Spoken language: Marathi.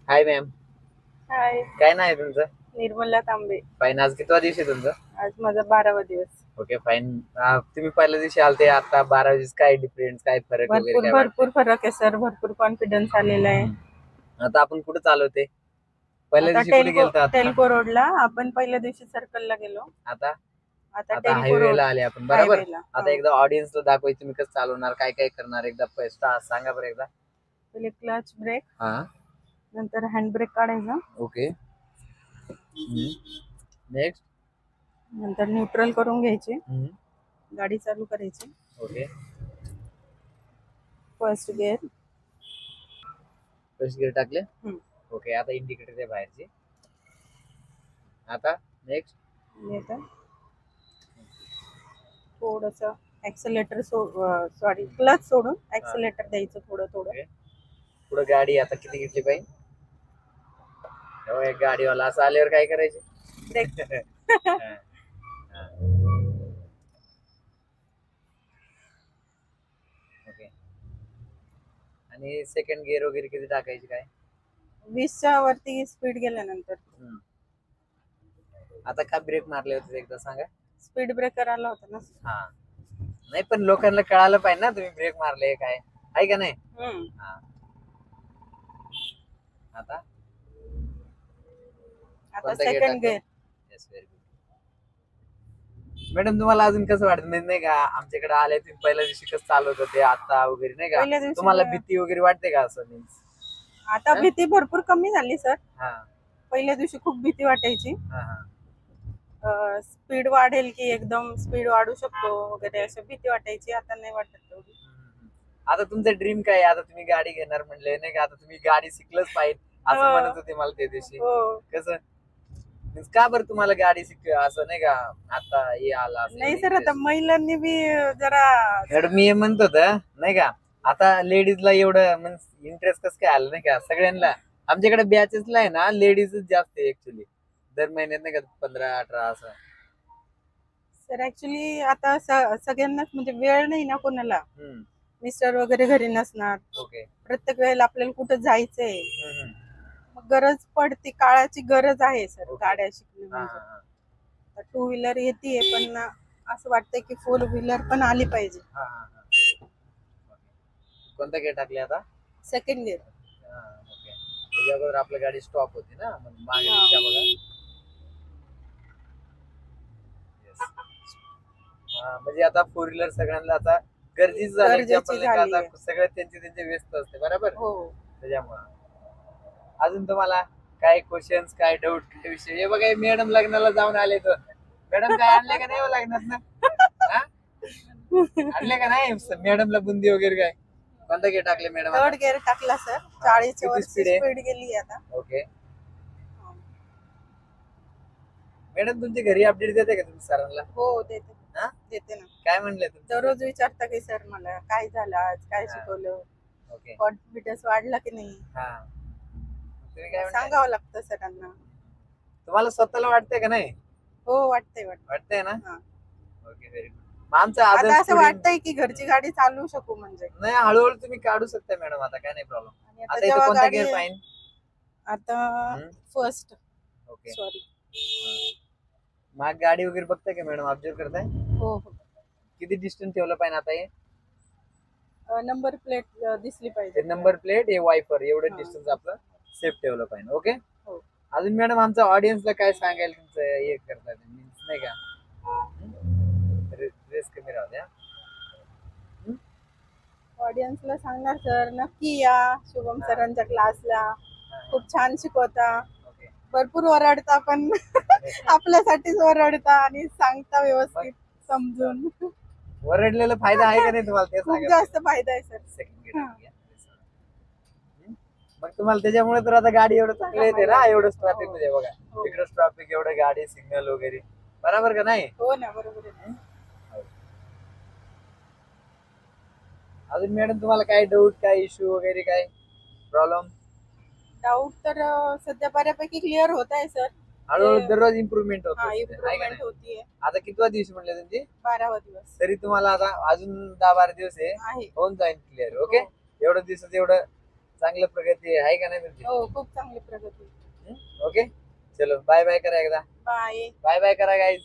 हाय मॅम. हाय, काय नाव आहे तुमचं? निर्मला तांबे. फाईन. आज कितवा दिवस आहे तुमचा? आज माझा 12वा दिवस. Okay fine. तुम्ही पहिल्या दिवशी आलते, आता 12 दिवस काय डिफरन्स, काय फरक वगैरे काय भरपूर वाटतंय? फरक आहे सर. भरपूर कॉन्फिडन्स आलेला आहे. आता आपण कुठे चालवते? पहिल्या आता दिवशी कुठे गेलतो? आता टेल्को रोडला आपण पहिल्या दिवशी सर्कलला गेलो. आता आता आता टेल्को रोड हायवेला आले आपण, बरोबर. हायवेला. आता एकदा ऑडियन्सला दाखवायचं तुम्ही कसं चालवणार, काय काय करणार, एकदा सांगा बरं एकदा. पहिले क्लच ब्रेक, हा. नंतर हँड ब्रेक काढायचा, ओके. नेक्स्ट. नंतर न्यूट्रल करून घ्यायचे, गाडी चालू करायची. Okay. First gear. First gear टाकले. ओके. आता इंडिकेटर आहे बाहेरची. आता नेक्स्ट. आता थोडस ऍक्सिलेटर सॉरी क्लच सोडून ऍक्सिलेटर द्यायचं थोडं थोडं. पुढे गाडी आता किती घेतली पाहिजे? एक गाडीवाला असं आल्यावर काय करायचे? ब्रेक. ओके. आणि सेकंड गिअर वगैरे किती टाकायची काय? 20च्या वरती स्पीड गेल्यानंतर. आता का ब्रेक मारले होते एकदा सांगा. स्पीड ब्रेकर आला होता ना. हा. नाही पण लोकांना कळालं पाहिजे ना तुम्ही ब्रेक मारले काय, आहे का नाही? आता सेकंड गिअर. मॅडम तुम्हाला अजून कसं वाटत नाही का, आमच्याकडे आले तुम्ही पहिल्या दिवशी कसं चालवत होते आता वगैरे, नाही का तुम्हाला भीती वगैरे वाटते का असं? मीन्स आता भीती भरपूर कमी झाली सर. पहिल्या दिवशी खूप भीती वाटायची. स्पीड वाढेल की एकदम स्पीड वाढू शकतो वगैरे अशी भीती वाटायची. आता नाही वाटत तेवढी. आता तुमचं ड्रीम काय? आता तुम्ही गाडी घेणार म्हणले, नाही का, आता तुम्ही गाडी शिकलंच पाहिजे असं म्हणत होते मला त्या दिवशी. कसं का बरं तुम्हाला गाडी असं, नाही का, आता हे आला नाही सर, आता महिलांनी बी जरा. मी म्हणत होत, नाही का, आता लेडीजला एवढं इंटरेस्ट कसं काय आलं, नाही का? सगळ्यांना आमच्याकडे बॅचेसला आहे ना लेडीजच जास्त आहे ऍक्च्युली. दर महिन्यात नाही का 15-18 असं. सर ऍक्च्युली आता सगळ्यांनाच म्हणजे वेळ नाही ना कोणाला. मिस्टर वगैरे घरी नसणार. ओके. प्रत्येक वेळेला आपल्याला कुठं जायचंय, गरज पडते, काळाची गरज आहे सर गाड्या शिकणे म्हणजे. 2 व्हीलर येते पण असं वाटतंय की 4 व्हीलर पण आली पाहिजे. कोणता गिअर टाकले आता? Second gear. ओके. त्याच्याबरोबर आपली गाडी स्टॉप होती ना, मागे रिक्षा बघा. म्हणजे आता 4 व्हीलर सगळ्यांना आता गरजेचं झालं. सगळं त्यांचे व्यस्त असते, बरोबर. त्याच्यामुळे अजून तुम्हाला काय क्वेश्चन्स, काय डाऊट, काय विषय? हे बघा, मॅडम लग्नाला जाऊन आले तर मॅडम काय आणले का नाही लग्नात ना? आणले का नाही मॅडमला बुंदी वगैरे काय? कोणता गिअर टाकले मॅडम? थर्ड गिअर टाकला सर. 40च्या वर स्पीड गेली आता. ओके. मॅडम तुमच्या घरी अपडेट देते का तुम्ही सरांना? हो, देते ना. काय म्हणले तुम्ही? दररोज विचारता की सर मला काय झालं, आज काय शिकवलं, कॉन्फिडन्स वाढला की नाही, तुम्ही काय सांगावं लागतं सरांना. तुम्हाला स्वतःला वाटतंय का नाही? हो, वाटतंय ना. Okay, very good. आता असं वाटतंय की घरची गाडी चालवू शकू, म्हणजे नाही, हळूहळू तुम्ही काढू शकता मॅडम, आता काय नाही प्रॉब्लेम. आता इथे कोणता गिअर पाहिजे? आता फर्स्ट. Okay, sorry. मग गाडी वगैरे बघताय का मॅडम, ऑब्झर्व करताय? हो. किती डिस्टन्स ठेवलं पाहिजे आता? हे नंबर प्लेट दिसली पाहिजे. नंबर प्लेट, हे वायपर, एवढं डिस्टन्स आपलं सेफ ठेवलं पाहिजे. ओके. अजून मॅडम आमच्या ऑडियन्सला काय सांगायला तुमचं हे करताय, मीन्स नाही का, रिस्क कमी राहू द्या. ऑडियन्सला सांगणार सर, नक्की या शुभम सरांच्या क्लासला. खूप छान शिकवता. भरपूर ओरडता पण आपल्यासाठीच ओरडता आणि सांगता व्यवस्थित समजून. ओरडलेला फायदा आहे का नाही तुम्हाला? ते खूप जास्त फायदा आहे सर. मग तुम्हाला त्याच्यामुळे तर आता गाडी एवढं चांगलं येते ना, एवढं ट्रॅफिक मध्ये बघा, तिकडं ट्रॅफिक, एवढं गाडी, सिग्नल वगैरे, बरोबर का नाही? हो ना, बरोबर आहे. अजून मॅडम तुम्हाला काय डाऊट, काय इश्यू वगैरे, काय प्रॉब्लेम? डाऊट तर सध्या बऱ्यापैकी क्लिअर होत आहे सर. हळूहळू दररोज इम्प्रुव्हमेंट होतीये. आता कितवा दिवस म्हणले तुमची? 12वा दिवस. तरी तुम्हाला आता अजून 10-12 दिवस आहे, होऊन जाईल क्लिअर. ओके. एवढं दिवसात एवढं चांगलं प्रगती आहे का नाही तुमची? हो खूप चांगली प्रगती. ओके चलो बाय बाय करा एकदा. बाय. बाय बाय करा गाईज.